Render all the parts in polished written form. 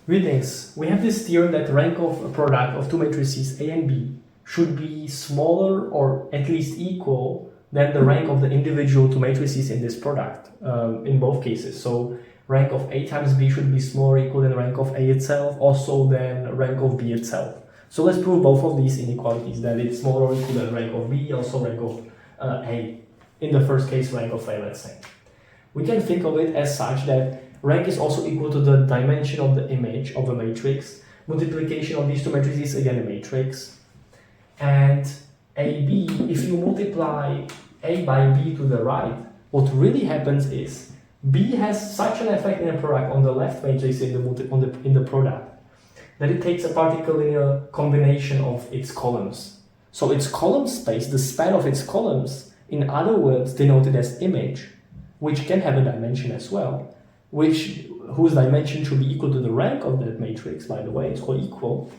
Greetings. We have this theorem that rank of a product of two matrices A and B should be smaller or at least equal than the rank of the individual two matrices in this product in both cases. So rank of A times B should be smaller or equal than rank of A itself, also than rank of B itself. So let's prove both of these inequalities, that it's smaller or equal than rank of B, also rank of A. In the first case, rank of A, let's say. We can think of it as such that rank is also equal to the dimension of the image of a matrix, multiplication of these two matrices, again a matrix, and AB, if you multiply A by B to the right, what really happens is B has such an effect in a product on the left matrix in the product that it takes a particular linear combination of its columns. So its column space, the span of its columns, in other words denoted as image, which can have a dimension as well, whose dimension should be equal to the rank of that matrix, by the way, it's all equal,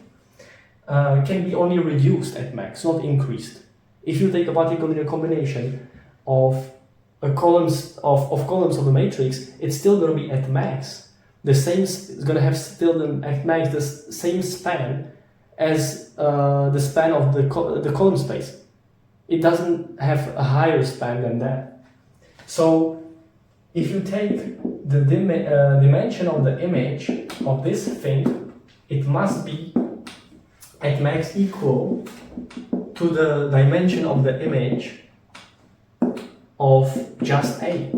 can be only reduced at max, not increased. If you take a particular linear combination of columns of the matrix, it's still going to be at max. The same is going to have still at max the same span as the span of the column space. It doesn't have a higher span than that. So if you take the dimension of the image of this thing, it must be at max equal to the dimension of the image of just A.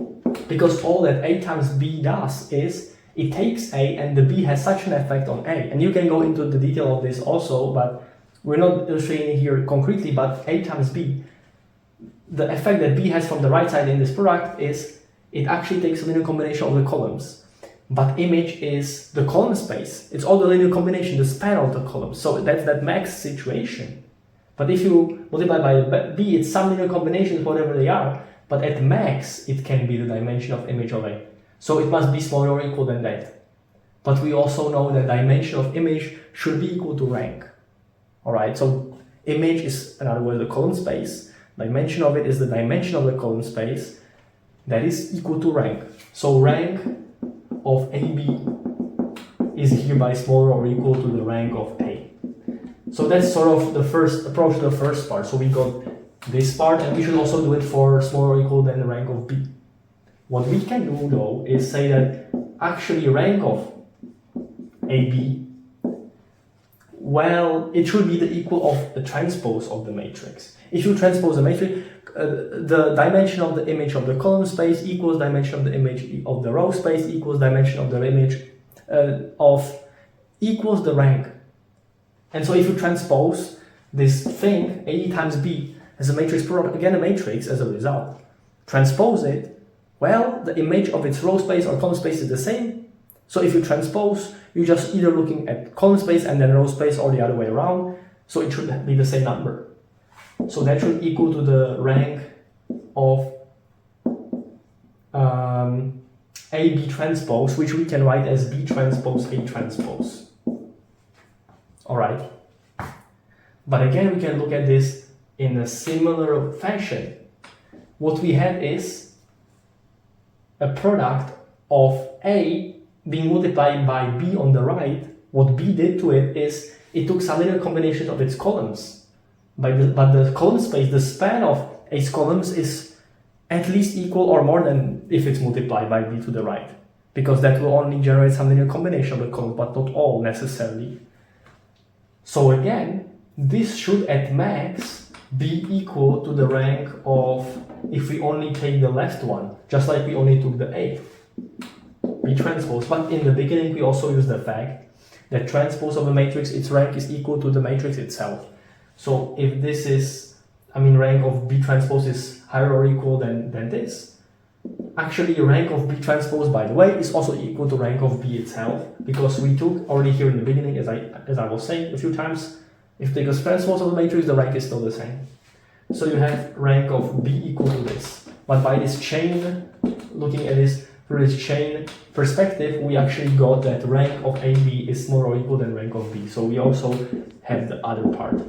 Because all that A times B does is it takes A and the B has such an effect on A. And you can go into the detail of this also, but we're not illustrating it here concretely, but A times B, the effect that B has from the right side in this product is it actually takes a linear combination of the columns. But image is the column space. It's all the linear combination, the span of the columns. So that's that max situation. But if you multiply by B, it's some linear combinations, whatever they are. But at max, it can be the dimension of image of A. So it must be smaller or equal than that. But we also know that dimension of image should be equal to rank. Alright, so image is, in other words, the column space. Dimension of it is the dimension of the column space. That is equal to rank. So rank of AB is hereby smaller or equal to the rank of A. So that's sort of the first approach to the first part. So we got this part, and we should also do it for smaller or equal than the rank of B. What we can do though is say that actually rank of AB, well, it should be the equal of the transpose of the matrix. If you transpose a matrix, the dimension of the image of the column space equals dimension of the image of the row space equals dimension of the image equals the rank. And so if you transpose this thing, A times B, as a matrix product, again a matrix as a result, transpose it, well, the image of its row space or column space is the same. So if you transpose, you're just either looking at column space and then row space or the other way around. So it should be the same number. So that should equal to the rank of AB transpose, which we can write as B transpose A transpose. Alright. But again, we can look at this in a similar fashion. What we had is a product of A being multiplied by B on the right. What B did to it is it took some linear combination of its columns. But the column space, the span of A's columns is at least equal or more than if it's multiplied by B to the right. Because that will only generate some linear combination of the columns, but not all necessarily. So again, this should at max be equal to the rank of, if we only take the left one, just like we only took the A, B transpose. But in the beginning, we also use the fact that transpose of a matrix, its rank is equal to the matrix itself. So if this is, rank of B transpose is higher or equal than this, actually rank of B transpose, by the way, is also equal to rank of B itself, because we took already here in the beginning, as I was saying a few times, if you take a transpose of the matrix, the rank is still the same. So you have rank of B equal to this. But by this chain, looking at this through this chain perspective, we actually got that rank of AB is more or equal than rank of B. So we also have the other part.